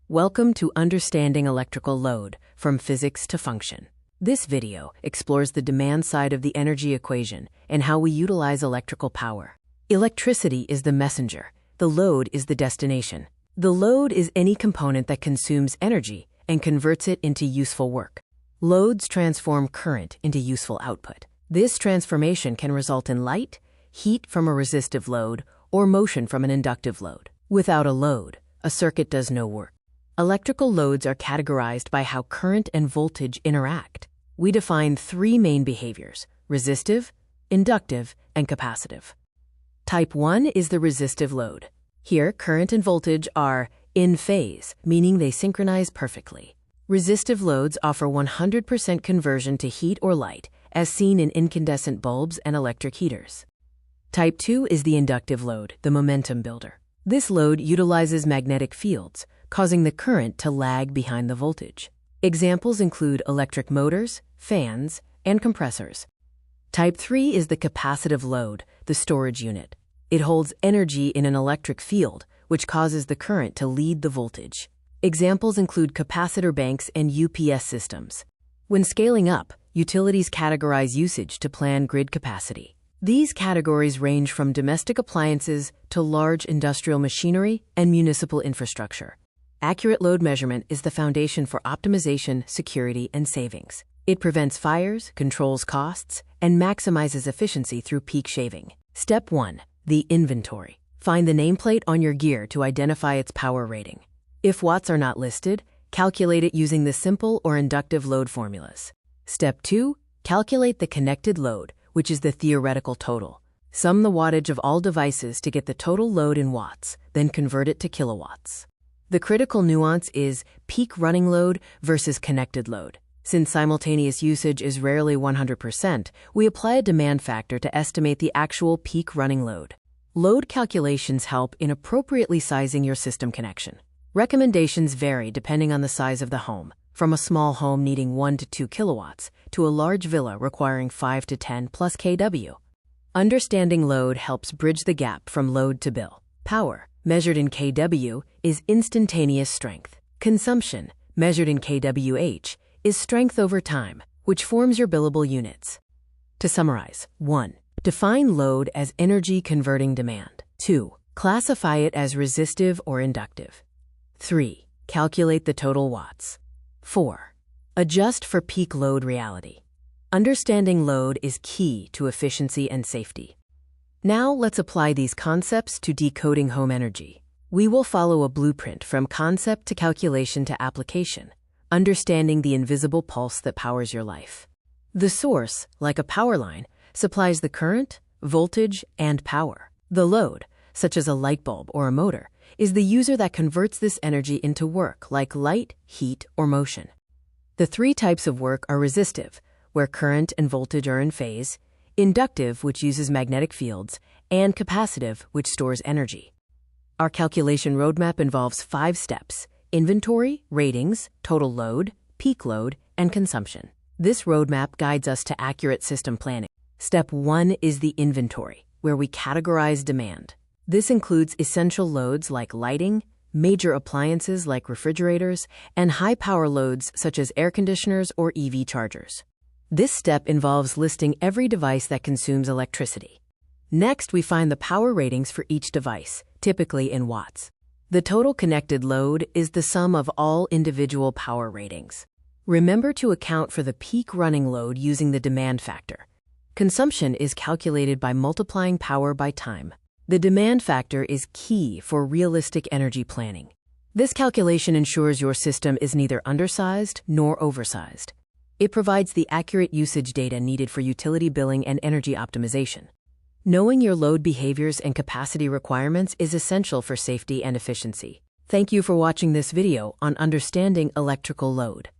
Welcome to Understanding Electrical Load, from Physics to Function. This video explores the demand side of the energy equation and how we utilize electrical power. Electricity is the messenger. The load is the destination. The load is any component that consumes energy and converts it into useful work. Loads transform current into useful output. This transformation can result in light, heat from a resistive load, or motion from an inductive load. Without a load, a circuit does no work. Electrical loads are categorized by how current and voltage interact. We define three main behaviors: resistive, inductive, and capacitive. Type 1 is the resistive load. Here, current and voltage are in phase, meaning they synchronize perfectly. Resistive loads offer 100% conversion to heat or light, as seen in incandescent bulbs and electric heaters. Type 2 is the inductive load, the momentum builder. This load utilizes magnetic fields, causing the current to lag behind the voltage. Examples include electric motors, fans, and compressors. Type 3 is the capacitive load, the storage unit. It holds energy in an electric field, which causes the current to lead the voltage. Examples include capacitor banks and UPS systems. When scaling up, utilities categorize usage to plan grid capacity. These categories range from domestic appliances to large industrial machinery and municipal infrastructure. Accurate load measurement is the foundation for optimization, security, and savings. It prevents fires, controls costs, and maximizes efficiency through peak shaving. Step 1. The inventory. Find the nameplate on your gear to identify its power rating. If watts are not listed, calculate it using the simple or inductive load formulas. Step 2. Calculate the connected load, which is the theoretical total. Sum the wattage of all devices to get the total load in watts, then convert it to kilowatts. The critical nuance is peak running load versus connected load. Since simultaneous usage is rarely 100%, we apply a demand factor to estimate the actual peak running load. Load calculations help in appropriately sizing your system connection. Recommendations vary depending on the size of the home, from a small home needing 1 to 2 kilowatts to a large villa requiring 5 to 10 plus kW. Understanding load helps bridge the gap from load to bill. Power, measured in kW, is instantaneous strength. Consumption, measured in kWh, is strength over time, which forms your billable units. To summarize: 1. Define load as energy-converting demand. 2. Classify it as resistive or inductive. 3. Calculate the total watts. 4. Adjust for peak load reality. Understanding load is key to efficiency and safety. Now let's apply these concepts to decoding home energy. We will follow a blueprint from concept to calculation to application, understanding the invisible pulse that powers your life. The source, like a power line, supplies the current, voltage, and power. The load, such as a light bulb or a motor, is the user that converts this energy into work, like light, heat, or motion. The three types of work are resistive, where current and voltage are in phase, inductive, which uses magnetic fields, and capacitive, which stores energy. Our calculation roadmap involves 5 steps: inventory, ratings, total load, peak load, and consumption. This roadmap guides us to accurate system planning. Step 1 is the inventory, where we categorize demand. This includes essential loads like lighting, major appliances like refrigerators, and high-power loads such as air conditioners or EV chargers. This step involves listing every device that consumes electricity. Next, we find the power ratings for each device, typically in watts. The total connected load is the sum of all individual power ratings. Remember to account for the peak running load using the demand factor. Consumption is calculated by multiplying power by time. The demand factor is key for realistic energy planning. This calculation ensures your system is neither undersized nor oversized. It provides the accurate usage data needed for utility billing and energy optimization. Knowing your load behaviors and capacity requirements is essential for safety and efficiency. Thank you for watching this video on understanding electrical load.